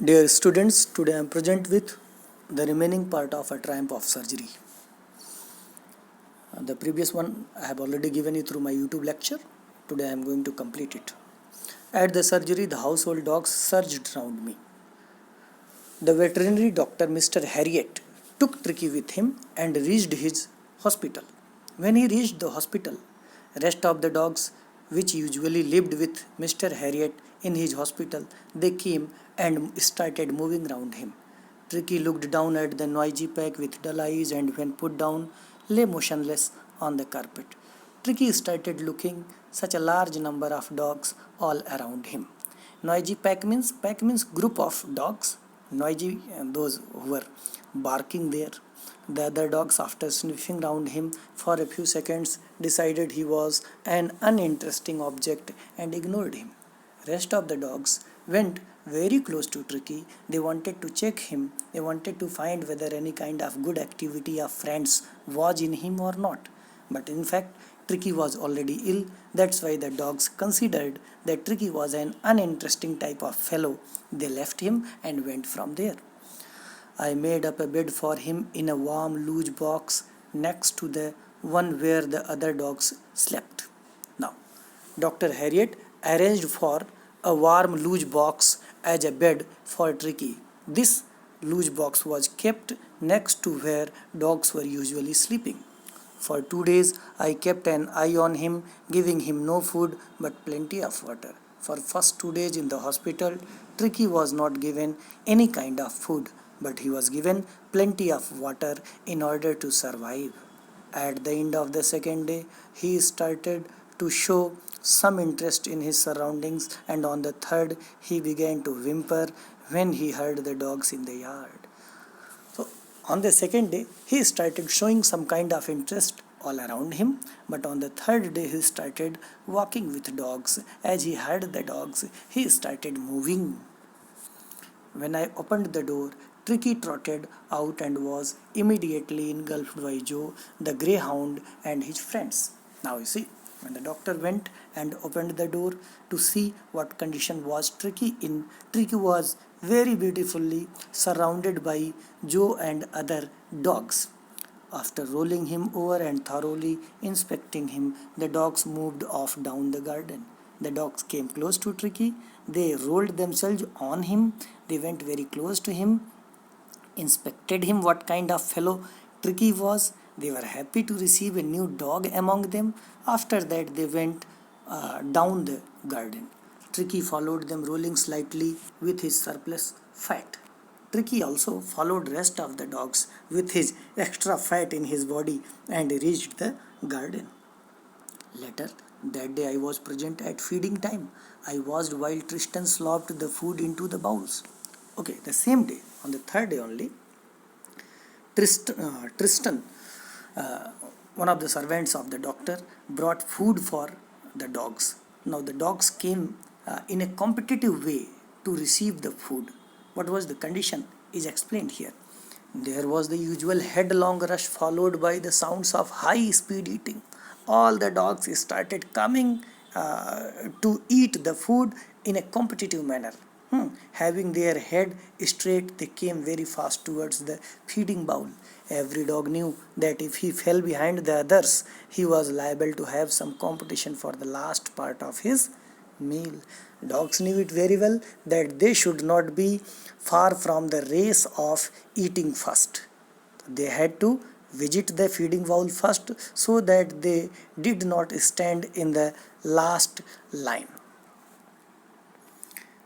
Dear students, today I am present with the remaining part of a triumph of surgery. The previous one I have already given you through my YouTube lecture. Today I am going to complete it. At the surgery, the household dogs surged round me. The veterinary doctor, Mr. Harriet, took Tricky with him and reached his hospital. When he reached the hospital, rest of the dogs, which usually lived with Mr. Harriet in his hospital, they came and started moving round him. Tricky looked down at the noisy pack with dull eyes and when put down, lay motionless on the carpet. Tricky started looking such a large number of dogs all around him. Noisy pack means group of dogs. Noisy those who were barking there. The other dogs, after sniffing round him for a few seconds, decided he was an uninteresting object and ignored him. Rest of the dogs went very close to Tricky. They wanted to check him. They wanted to find whether any kind of good activity of friends was in him or not. But in fact, Tricky was already ill. That's why the dogs considered that Tricky was an uninteresting type of fellow. They left him and went from there. I made up a bed for him in a warm, loose box next to the one where the other dogs slept. Now, Dr. Harriet arranged for a warm, loose box as a bed for Tricky. This loose box was kept next to where dogs were usually sleeping. For 2 days, I kept an eye on him, giving him no food but plenty of water. For first 2 days in the hospital, Tricky was not given any kind of food, but he was given plenty of water in order to survive. At the end of the second day, he started to show some interest in his surroundings, and on the third, he began to whimper when he heard the dogs in the yard. So, on the second day, he started showing some kind of interest all around him, but on the third day, he started walking with dogs. As he heard the dogs, he started moving. When I opened the door, Tricky trotted out and was immediately engulfed by Joe, the greyhound, and his friends. Now you see, when the doctor went and opened the door to see what condition was Tricky in, Tricky was very beautifully surrounded by Joe and other dogs. After rolling him over and thoroughly inspecting him, the dogs moved off down the garden. The dogs came close to Tricky. They rolled themselves on him. They went very close to him, inspected him what kind of fellow Tricky was. They were happy to receive a new dog among them. After that, they went down the garden. Tricky followed them, rolling slightly with his surplus fat. Tricky also followed rest of the dogs with his extra fat in his body and reached the garden. Later that day I was present at feeding time. I watched while Tristan slopped the food into the bowls. Okay, the same day, on the third day only, Tristan, uh, one of the servants of the doctor, brought food for the dogs. Now the dogs came in a competitive way to receive the food. What was the condition is explained here. There was the usual headlong rush followed by the sounds of high speed eating. All the dogs started coming to eat the food in a competitive manner. Having their head straight, they came very fast towards the feeding bowl. Every dog knew that if he fell behind the others, he was liable to have some competition for the last part of his meal. Dogs knew it very well that they should not be far from the race of eating first. They had to visit the feeding bowl first so that they did not stand in the last line.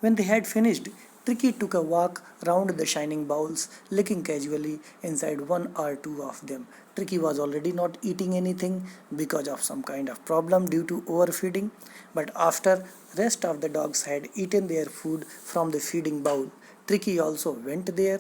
When they had finished, Tricky took a walk round the shining bowls, looking casually inside one or two of them. Tricky was already not eating anything because of some kind of problem due to overfeeding, but after rest of the dogs had eaten their food from the feeding bowl, Tricky also went there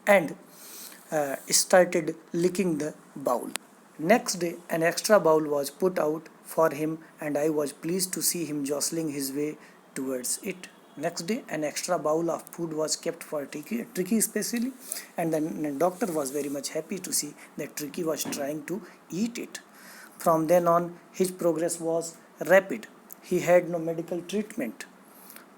and started licking the bowl. Next day, an extra bowl was put out for him, and I was pleased to see him jostling his way towards it. Next day, an extra bowl of food was kept for Tricky especially, and the doctor was very much happy to see that Tricky was trying to eat it. From then on, his progress was rapid. He had no medical treatment.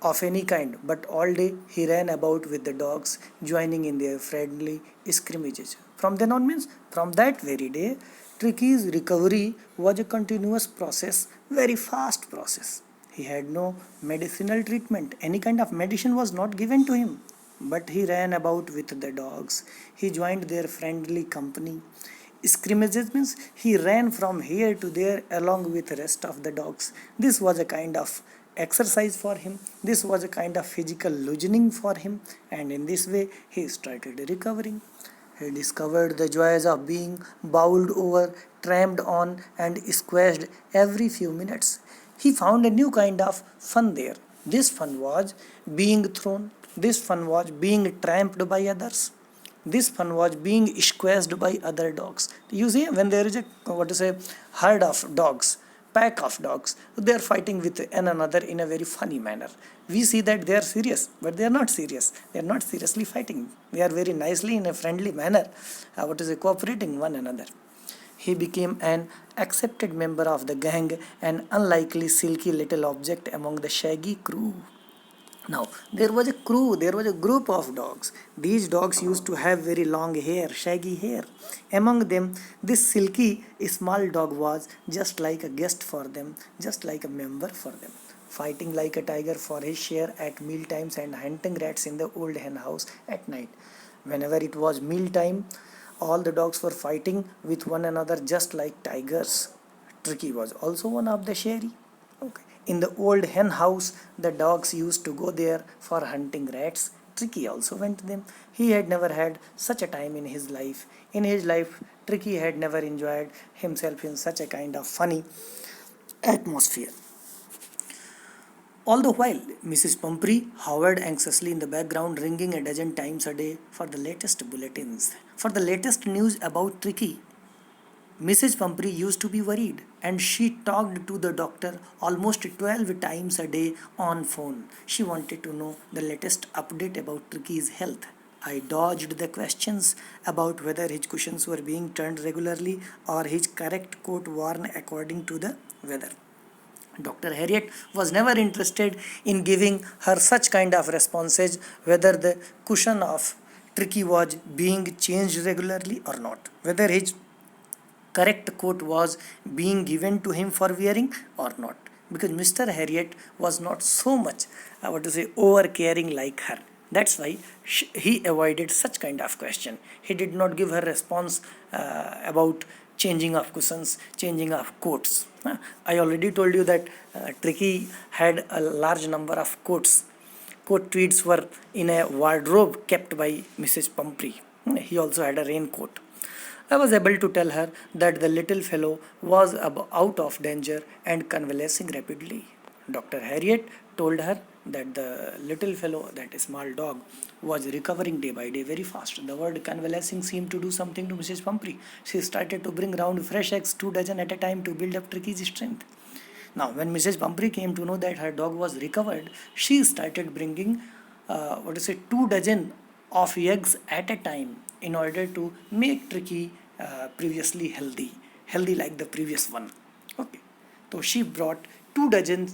of any kind, but all day he ran about with the dogs, joining in their friendly scrimmages. From then on means from that very day, Tricky's recovery was a continuous process, very fast process. He had no medicinal treatment. Any kind of medicine was not given to him. But he ran about with the dogs. He joined their friendly company. Scrimmages means he ran from here to there along with the rest of the dogs. This was a kind of exercise for him. This was a kind of physical loosening for him, and in this way he started recovering. He discovered the joys of being bowled over, tramped on, and squashed every few minutes. He found a new kind of fun there. This fun was being thrown, this fun was being tramped by others. This fun was being squeezed by other dogs. You see, when there is a herd of dogs, pack of dogs, they are fighting with one another in a very funny manner. We see that they are serious, but they are not serious. They are not seriously fighting. They are very nicely in a friendly manner, cooperating one another. He became an accepted member of the gang, an unlikely silky little object among the shaggy crew. Now, there was a crew, there was a group of dogs. These dogs used to have very long hair, shaggy hair. Among them, this silky small dog was just like a guest for them, just like a member for them, fighting like a tiger for his share at meal times and hunting rats in the old hen house at night. Whenever it was meal time, all the dogs were fighting with one another just like tigers. Tricky was also one of the sherry. Okay. In the old hen house, the dogs used to go there for hunting rats. Tricky also went to them. He had never had such a time in his life. In his life, Tricky had never enjoyed himself in such a kind of funny atmosphere. All the while, Mrs. Pumphrey hovered anxiously in the background, ringing a dozen times a day for the latest bulletins, for the latest news about Tricky. Mrs. Pumphrey used to be worried, and she talked to the doctor almost 12 times a day on phone. She wanted to know the latest update about Tricky's health. I dodged the questions about whether his cushions were being turned regularly or his correct coat worn according to the weather. Dr. Harriet was never interested in giving her such kind of responses whether the cushion of Tricky was being changed regularly or not, whether his correct coat was being given to him for wearing or not, because Mr. Harriet was not so much over caring like her. That's why he avoided such kind of question. He did not give her response about changing of cushions, changing of coats. I already told you that Tricky had a large number of coats. Coat tweeds were in a wardrobe kept by Mrs. Pumphrey. He also had a raincoat. I was able to tell her that the little fellow was out of danger and convalescing rapidly. Dr. Harriet told her that the little fellow, that small dog, was recovering day by day very fast. The word convalescing seemed to do something to Mrs. Pumphrey. She started to bring round fresh eggs, 2 dozen at a time, to build up Tricky's strength. Now, when Mrs. Pumphrey came to know that her dog was recovered, she started bringing 2 dozen of eggs at a time in order to make Tricky previously healthy like the previous one. Okay, so she brought 2 dozen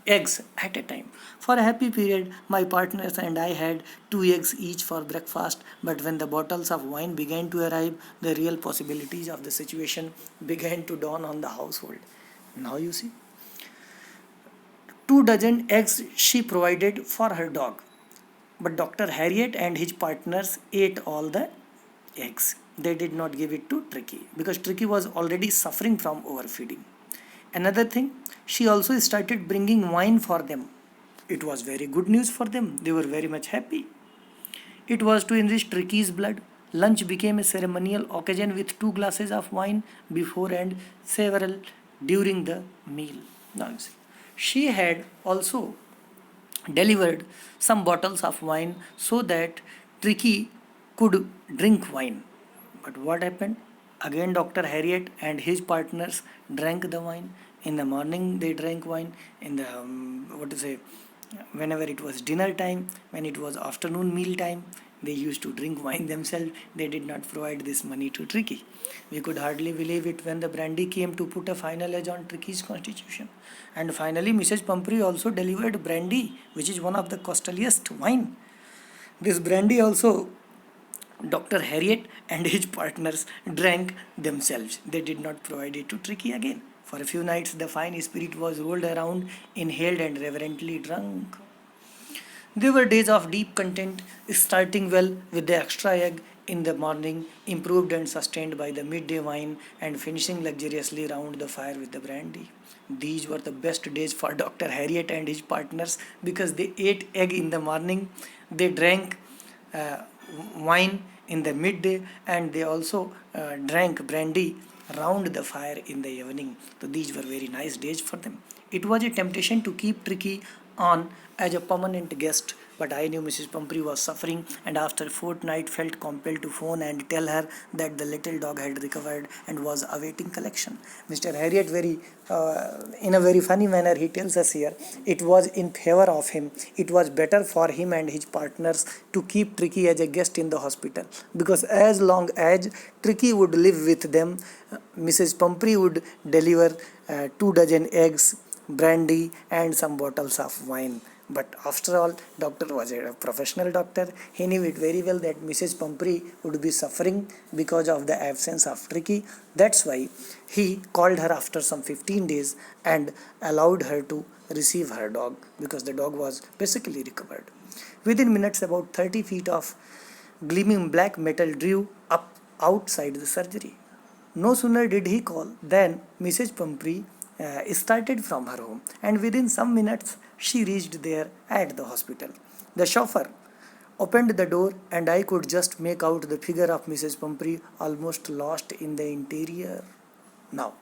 eggs at a time. For a happy period, my partners and I had 2 eggs each for breakfast, but when the bottles of wine began to arrive, the real possibilities of the situation began to dawn on the household. Now you see, 2 dozen eggs she provided for her dog, but Dr. Harriet and his partners ate all the eggs. They did not give it to Tricky because Tricky was already suffering from overfeeding. Another thing, she also started bringing wine for them. It was very good news for them. They were very much happy. It was to enrich Tricky's blood. Lunch became a ceremonial occasion with 2 glasses of wine before and several during the meal. Now you see, she had also delivered some bottles of wine so that Tricky could drink wine. But what happened? Again, Dr. Harriet and his partners drank the wine. In the morning, they drank wine. In the whenever it was dinner time, when it was afternoon meal time, They used to drink wine themselves. They did not provide this money to Tricky. We could hardly believe it when the brandy came to put a final edge on Tricky's constitution. And finally, Mrs. Pumphrey also delivered brandy, which is one of the costliest wine. This brandy also Dr. Harriet and his partners drank themselves. They did not provide it to Tricky again. For a few nights, the fine spirit was rolled around, inhaled, and reverently drunk. There were days of deep content, starting well with the extra egg in the morning, improved and sustained by the midday wine, and finishing luxuriously round the fire with the brandy. These were the best days for Dr. Harriet and his partners because they ate egg in the morning, they drank uh, wine in the midday, and they also drank brandy round the fire in the evening. So these were very nice days for them. It was a temptation to keep Tricky on as a permanent guest, but I knew Mrs. Pumphrey was suffering, and after a fortnight felt compelled to phone and tell her that the little dog had recovered and was awaiting collection. Mr. Harriet, in a very funny manner, he tells us here, it was in favor of him. It was better for him and his partners to keep Tricky as a guest in the hospital, because as long as Tricky would live with them, Mrs. Pumphrey would deliver 2 dozen eggs, brandy, and some bottles of wine. But after all, doctor was a professional doctor. He knew it very well that Mrs. Pumphrey would be suffering because of the absence of Tricky. That's why he called her after some 15 days and allowed her to receive her dog, because the dog was basically recovered. Within minutes, about 30 feet of gleaming black metal drew up outside the surgery. No sooner did he call than Mrs. Pumphrey started from her home, and within some minutes she reached there at the hospital. The chauffeur opened the door, and I could just make out the figure of Mrs. Pumphrey almost lost in the interior. Now,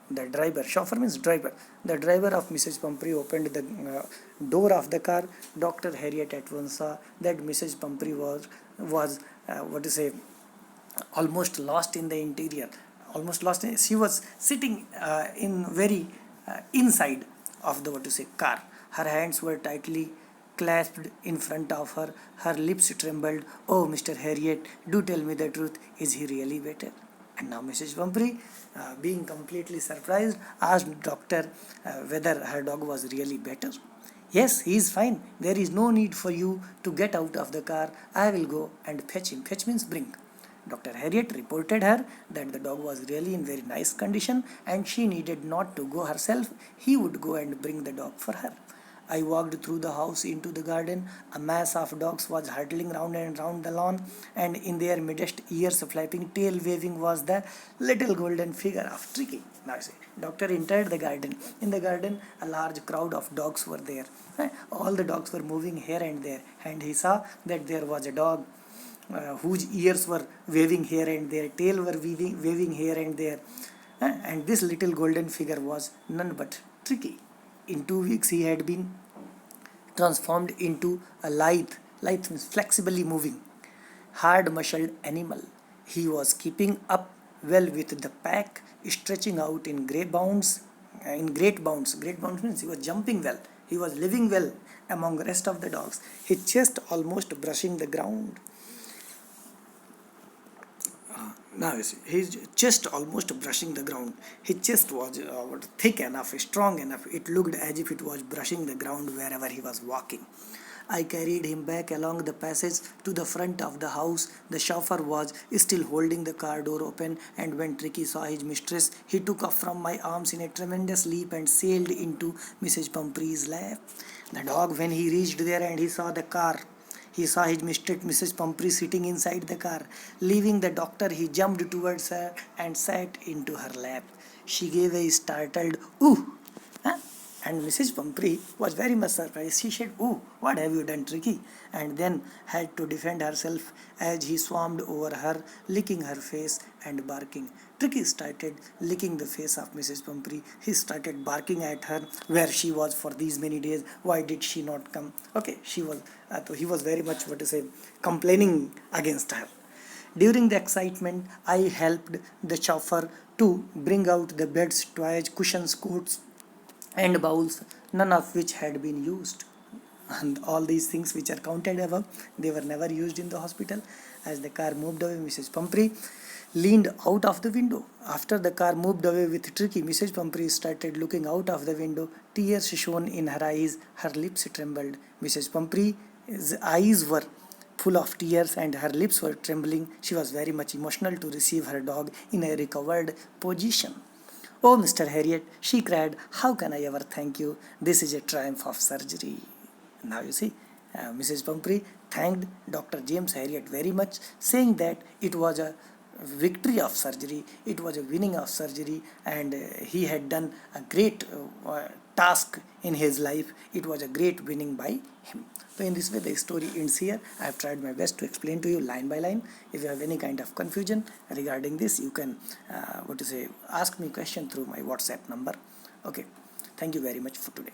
chauffeur means driver. The driver of Mrs. Pumphrey opened the door of the car. Dr. Harriet at once saw that Mrs. Pumphrey was what to say, almost lost in the interior. Almost lost. She was sitting in very inside of the car. Her hands were tightly clasped in front of her. Her lips trembled. "Oh, Mr. Harriet, do tell me the truth. Is he really better?" And now Mrs. Pumphrey, being completely surprised, asked doctor whether her dog was really better. "Yes, he is fine. There is no need for you to get out of the car. I will go and fetch him." Fetch means bring. Dr. Harriet reported her that the dog was really in very nice condition and she needed not to go herself. He would go and bring the dog for her. I walked through the house into the garden. A mass of dogs was hurtling round and round the lawn, and in their midst, ears flapping, tail waving, was the little golden figure of Tricky. Now see, doctor entered the garden. In the garden, a large crowd of dogs were there. All the dogs were moving here and there, and he saw that there was a dog whose ears were waving here and there, tail were waving here and there. And this little golden figure was none but Tricky. In 2 weeks, he had been transformed into a lithe means flexibly moving, hard-muscled animal. He was keeping up well with the pack, stretching out in great bounds. Great bounds means he was jumping well. He was living well among the rest of the dogs. His chest almost brushing the ground. Now you see, his chest almost brushing the ground. His chest was thick enough, strong enough. It looked as if it was brushing the ground wherever he was walking. I carried him back along the passage to the front of the house. The chauffeur was still holding the car door open, and when Tricky saw his mistress, he took off from my arms in a tremendous leap and sailed into Mrs. Pumphrey's lap. The dog, when he reached there and he saw the car, he saw his mistress, Mrs. Pumphrey, sitting inside the car. Leaving the doctor, he jumped towards her and sat into her lap. She gave a startled "ooh!" And Mrs. Pumphrey was very much surprised. She said, "Oh, what have you done, Tricky?" And then had to defend herself as he swarmed over her, licking her face and barking. Tricky started licking the face of Mrs. Pumphrey. He started barking at her where she was for these many days. Why did she not come? Okay, he was very much, complaining against her. During the excitement, I helped the chauffeur to bring out the beds, toys, cushions, coats, and bowls, none of which had been used. And all these things which are counted above, they were never used in the hospital. As the car moved away, Mrs. Pumphrey leaned out of the window. After the car moved away with Tricky, Mrs. Pumphrey started looking out of the window. Tears shone in her eyes. Her lips trembled. Mrs. Pumphrey's eyes were full of tears and her lips were trembling. She was very much emotional to receive her dog in a recovered position. "Oh, Mr. Harriet," she cried, "how can I ever thank you? This is a triumph of surgery." Now you see, Mrs. Pumphrey thanked Dr. James Harriet very much, saying that it was a victory of surgery, it was a winning of surgery, and he had done a great task in his life. It was a great winning by him. So in this way the story ends here. I have tried my best to explain to you line by line. If you have any kind of confusion regarding this, you can ask me question through my WhatsApp number. Okay, thank you very much for today.